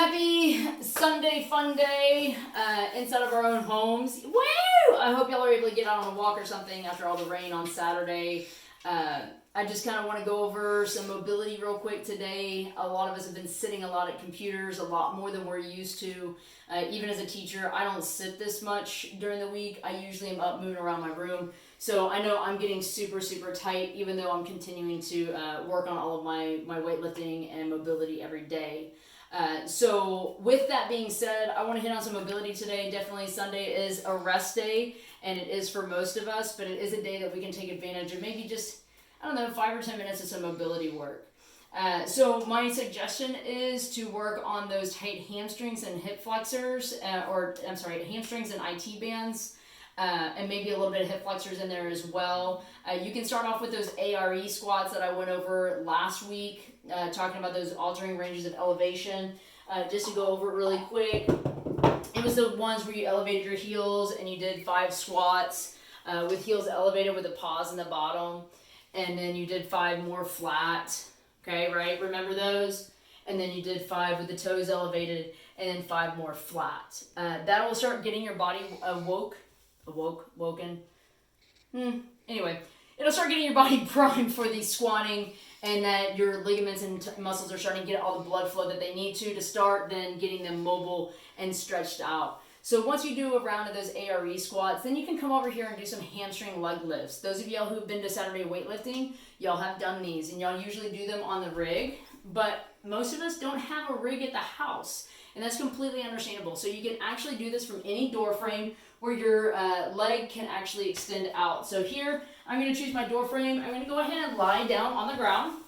Happy Sunday fun day inside of our own homes. Woo! I hope y'all are able to get out on a walk or something after all the rain on Saturday. I just kind of want to go over some mobility real quick today. A lot of us have been sitting a lot at computers, a lot more than we're used to. Even as a teacher, I don't sit this much during the week. I usually am up moving around my room. So I know I'm getting super, super tight, even though I'm continuing to work on all of my weightlifting and mobility every day. So with that being said, I want to hit on some mobility today. Definitely Sunday is a rest day, and it is for most of us, but it is a day that we can take advantage of maybe just, 5 or 10 minutes of some mobility work. So my suggestion is to work on those tight hamstrings and hip flexors, hamstrings and IT bands, and maybe a little bit of hip flexors in there as well. You can start off with those ARE squats that I went over last week, talking about those altering ranges of elevation. Just to go over it really quick, it was the ones where you elevated your heels and you did 5 squats with heels elevated with a pause in the bottom, and then you did 5 more flat. Okay, right? Remember those? And then you did 5 with the toes elevated, and then 5 more flat. That will start getting your body woken. Anyway, it'll start getting your body primed for the squatting, and that your ligaments and muscles are starting to get all the blood flow that they need to start then getting them mobile and stretched out. So once you do a round of those ARE squats, then you can come over here and do some hamstring leg lifts. Those of y'all who have been to Saturday weightlifting, y'all have done these, and y'all usually do them on the rig, but most of us don't have a rig at the house, and that's completely understandable. So you can actually do this from any door frame where your leg can actually extend out. So here, I'm going to choose my door frame. I'm going to go ahead and lie down on the ground.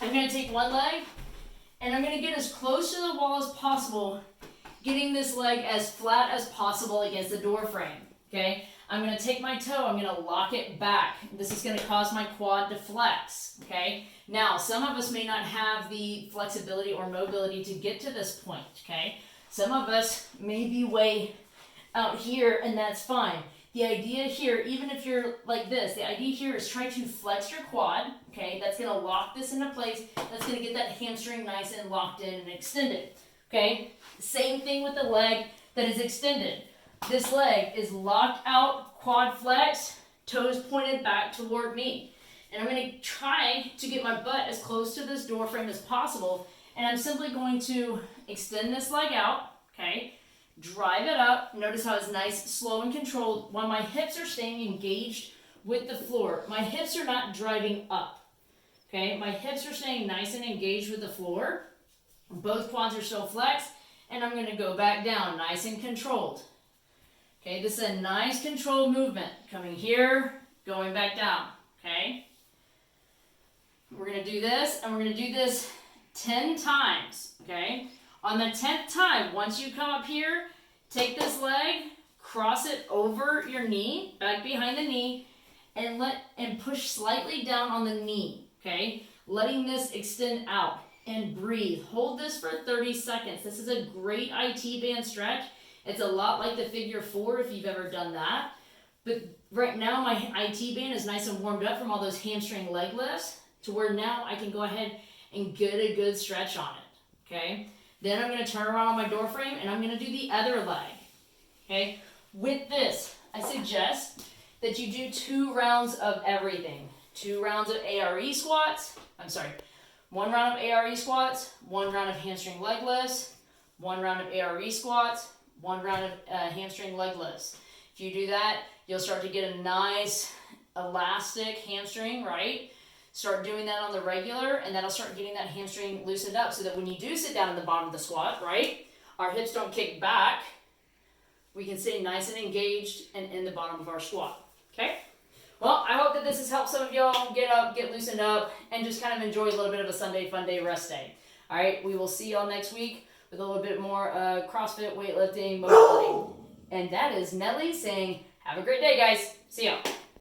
I'm going to take one leg, and I'm going to get as close to the wall as possible, getting this leg as flat as possible against the door frame, okay? I'm going to take my toe, I'm going to lock it back. This is going to cause my quad to flex, okay? Now, some of us may not have the flexibility or mobility to get to this point, okay? Some of us may be way out here, and that's fine. The idea here, even if you're like this, the idea here is try to flex your quad, okay? That's going to lock this into place. That's going to get that hamstring nice and locked in and extended, okay? Same thing with the leg that is extended. This leg is locked out, quad flex, toes pointed back toward me. And I'm going to try to get my butt as close to this door frame as possible. And I'm simply going to extend this leg out, okay? Drive it up. Notice how it's nice, slow, and controlled while my hips are staying engaged with the floor. My hips are not driving up, okay? My hips are staying nice and engaged with the floor. Both quads are still flexed. And I'm going to go back down, nice and controlled. Okay, this is a nice controlled movement. Coming here, going back down, okay? We're going to do this, and we're going to do this 10 times, okay? On the 10th time, once you come up here, take this leg, cross it over your knee, back behind the knee, and push slightly down on the knee, okay? Letting this extend out. And breathe. Hold this for 30 seconds. This is a great IT band stretch. It's a lot like the figure 4 if you've ever done that. But right now my IT band is nice and warmed up from all those hamstring leg lifts to where now I can go ahead and get a good stretch on it. Okay? Then I'm going to turn around on my door frame and I'm going to do the other leg. Okay? With this, I suggest that you do 2 rounds of everything. 2 rounds of ARE squats. 1 round of ARE squats, 1 round of hamstring leg lifts, 1 round of ARE squats, 1 round of hamstring leg lifts. If you do that, you'll start to get a nice elastic hamstring, right? Start doing that on the regular, and that'll start getting that hamstring loosened up so that when you do sit down in the bottom of the squat, right, our hips don't kick back. We can stay nice and engaged and in the bottom of our squat, okay? Well, I hope that this has helped some of y'all get up, get loosened up, and just kind of enjoy a little bit of a Sunday fun day rest day. All right, we will see y'all next week with a little bit more CrossFit, weightlifting, mobility. And that is Nelly saying, have a great day, guys. See y'all.